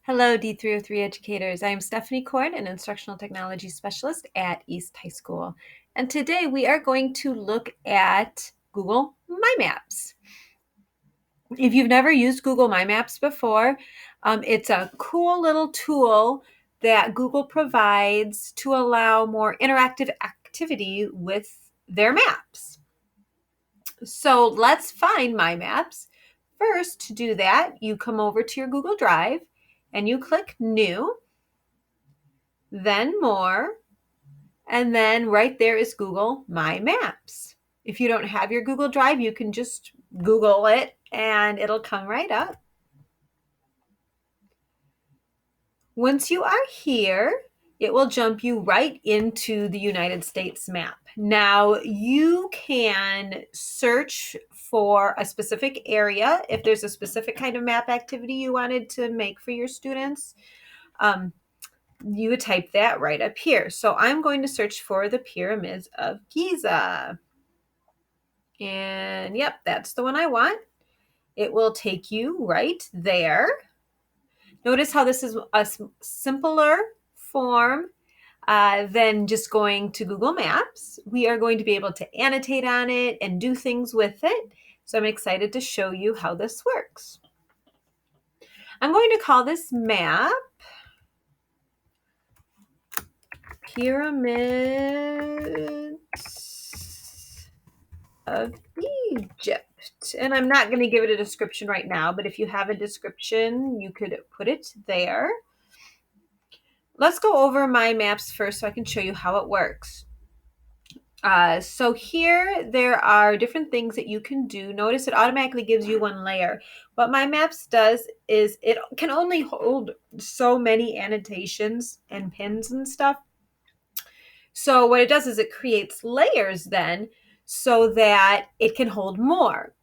Hello, D303 educators. I am Stephanie Korn, an instructional technology specialist at East High School. And today we are going to look at Google My Maps. If you've never used Google My Maps before, it's a cool little tool that Google provides to allow more interactive activity with their maps. So let's find My Maps. First, to do that, you come over to your Google Drive and you click New, then More, and then right there is Google My Maps. If you don't have your Google Drive, you can just Google it and it'll come right up. Once you are here, it will jump you right into the United States map. Now, you can search for a specific area if there's a specific kind of map activity you wanted to make for your students. You would type that right up here. So I'm going to search for the pyramids of Giza. And yep, that's the one I want. It will take you right there. Notice how this is a simpler form than just going to Google Maps. We are going to be able to annotate on it and do things with it. So I'm excited to show you how this works. I'm going to call this map Pyramids of Egypt. And I'm not going to give it a description right now, but if you have a description, you could put it there. Let's go over My Maps first so I can show you how it works. So here there are different things that you can do. Notice it automatically gives you one layer. What My Maps does is it can only hold so many annotations and pins and stuff. So what it does is it creates layers then so that it can hold more.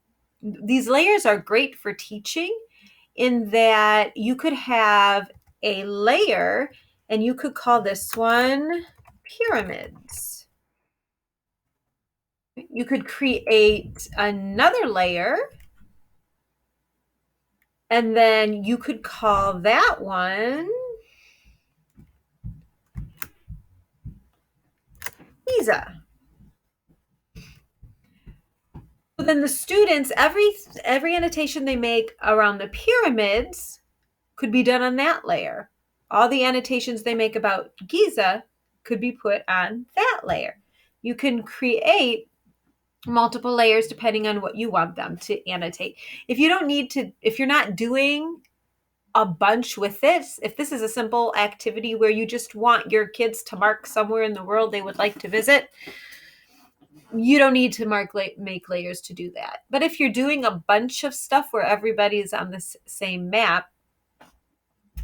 These layers are great for teaching in that you could have a layer and you could call this one pyramids. You could create another layer and then you could call that one Giza. So then the students, every annotation they make around the pyramids could be done on that layer. All the annotations they make about Giza could be put on that layer. You can create multiple layers depending on what you want them to annotate. If you don't need to, if you're not doing a bunch with this, if this is a simple activity where you just want your kids to mark somewhere in the world they would like to visit, you don't need to make layers to do that. But if you're doing a bunch of stuff where everybody's on the same map,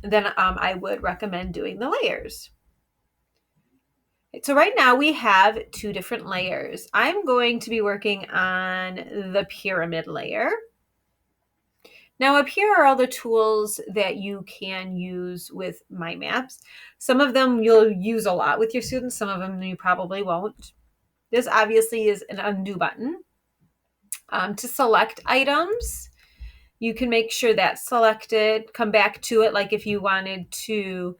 then I would recommend doing the layers. So right now we have two different layers. I'm going to be working on the pyramid layer. Now up here are all the tools that you can use with My Maps. Some of them you'll use a lot with your students, some of them you probably won't. This obviously is an undo button. To select items, you can make sure that's selected, come back to it like if you wanted to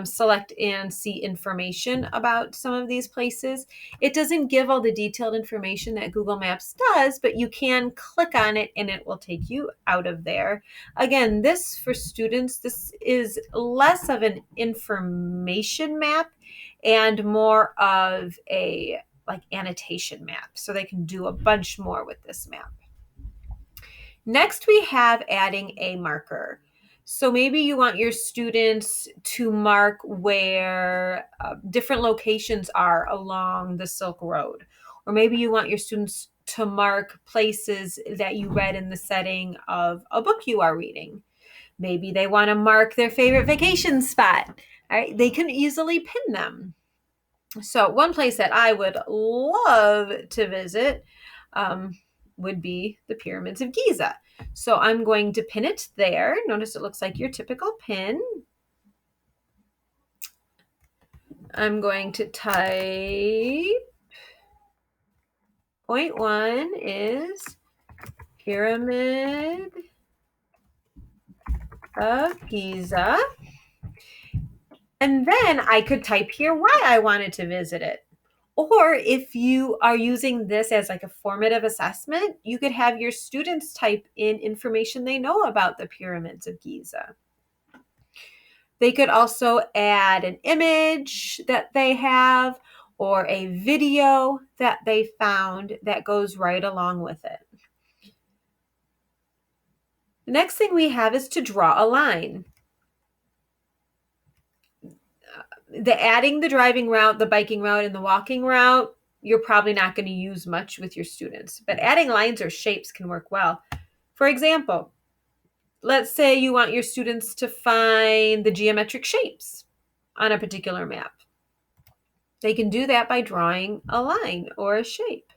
select and see information about some of these places. It doesn't give all the detailed information that Google Maps does, but you can click on it and it will take you out of there. Again, this for students, this is less of an information map and more of a like annotation map. So they can do a bunch more with this map. Next, we have adding a marker. So maybe you want your students to mark where different locations are along the Silk Road. Or maybe you want your students to mark places that you read in the setting of a book you are reading. Maybe they want to mark their favorite vacation spot. All right, they can easily pin them. So one place that I would love to visit would be the pyramids of Giza. So I'm going to pin it there. Notice it looks like your typical pin. I'm going to type point 1 is pyramid of Giza. And then I could type here why I wanted to visit it. Or if you are using this as like a formative assessment, you could have your students type in information they know about the pyramids of Giza. They could also add an image that they have or a video that they found that goes right along with it. The next thing we have is to draw a line. Adding the driving route, the biking route, and the walking route, you're probably not going to use much with your students. But adding lines or shapes can work well. For example, let's say you want your students to find the geometric shapes on a particular map. They can do that by drawing a line or a shape.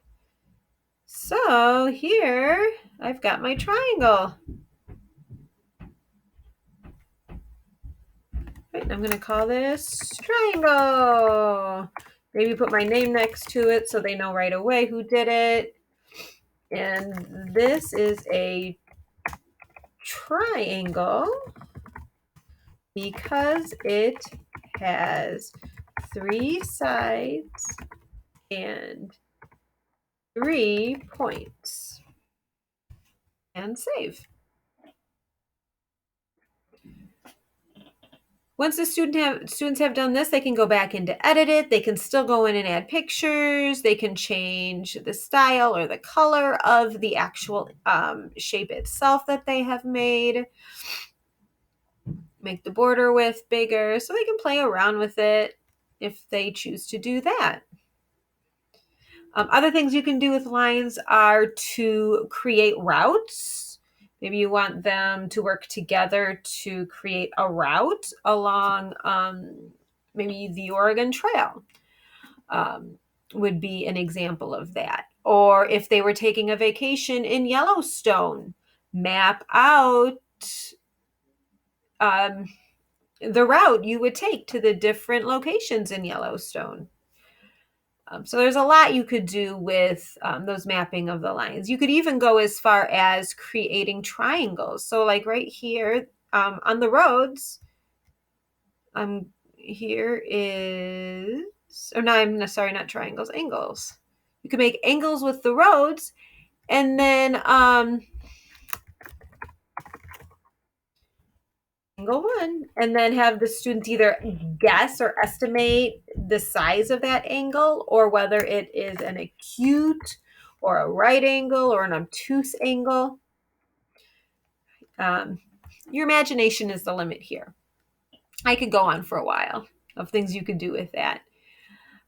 So here I've got my triangle. Right, I'm going to call this triangle. Maybe put my name next to it so they know right away who did it. And this is a triangle because it has 3 sides and 3 points. And save. Once the students have done this, they can go back in to edit it. They can still go in and add pictures. They can change the style or the color of the actual shape itself that they have made. Make the border width bigger so they can play around with it if they choose to do that. Other things you can do with lines are to create routes. Maybe you want them to work together to create a route along maybe the Oregon Trail would be an example of that. Or if they were taking a vacation in Yellowstone, map out the route you would take to the different locations in Yellowstone. So there's a lot you could do with those mapping of the lines. You could even go as far as creating triangles. So like right here on the roads, here is, oh no, I'm sorry, not triangles, angles. You can make angles with the roads and then angle 1 and then have the students either guess or estimate the size of that angle or whether it is an acute or a right angle or an obtuse angle. Your imagination is the limit here. I could go on for a while of things you could do with that.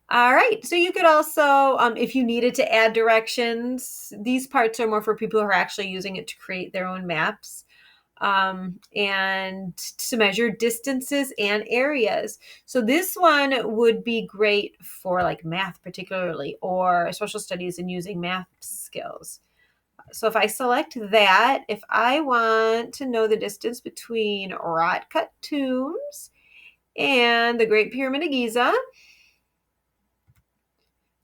All right, so you could also, if you needed to add directions, these parts are more for people who are actually using it to create their own maps. And to measure distances and areas. So this one would be great for like math particularly or social studies and using math skills. So if I select that, if I want to know the distance between Rock Cut Tombs and the Great Pyramid of Giza,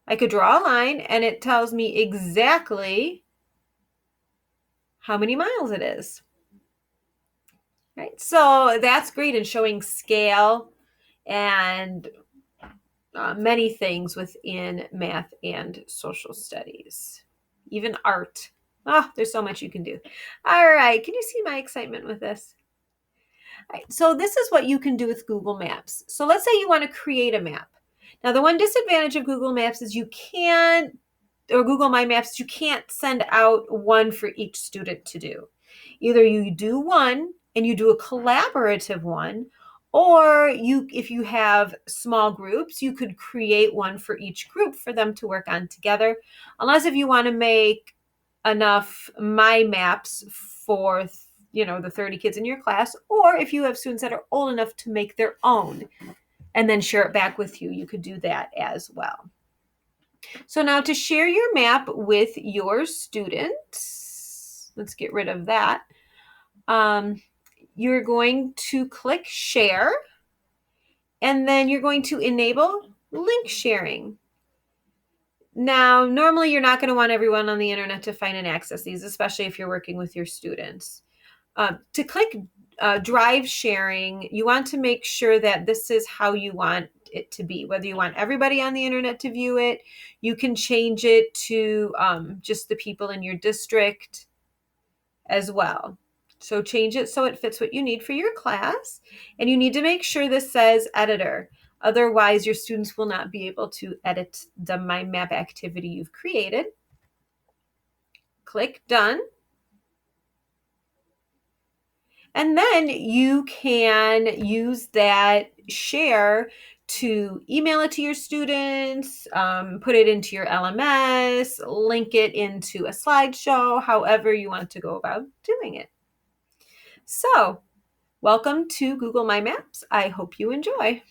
I could draw a line and it tells me exactly how many miles it is. Right? So that's great in showing scale and many things within math and social studies, even art. Oh, there's so much you can do. All right, can you see my excitement with this? All right, so this is what you can do with Google Maps. So let's say you want to create a map. Now, the one disadvantage of Google Maps is you can't, or Google My Maps, you can't send out one for each student to do. Either you do one and you do a collaborative one, or if you have small groups, you could create one for each group for them to work on together. Unless if you want to make enough My Maps for the 30 kids in your class, or if you have students that are old enough to make their own and then share it back with you, you could do that as well. So now to share your map with your students, let's get rid of that. You're going to click share, and then you're going to enable link sharing. Now, normally you're not going to want everyone on the internet to find and access these, especially if you're working with your students. To click drive sharing, you want to make sure that this is how you want it to be. Whether you want everybody on the internet to view it, you can change it to just the people in your district as well. So change it so it fits what you need for your class. And you need to make sure this says editor. Otherwise, your students will not be able to edit the mind map activity you've created. Click done. And then you can use that share to email it to your students, put it into your LMS, link it into a slideshow, however you want to go about doing it. So, welcome to Google My Maps. I hope you enjoy.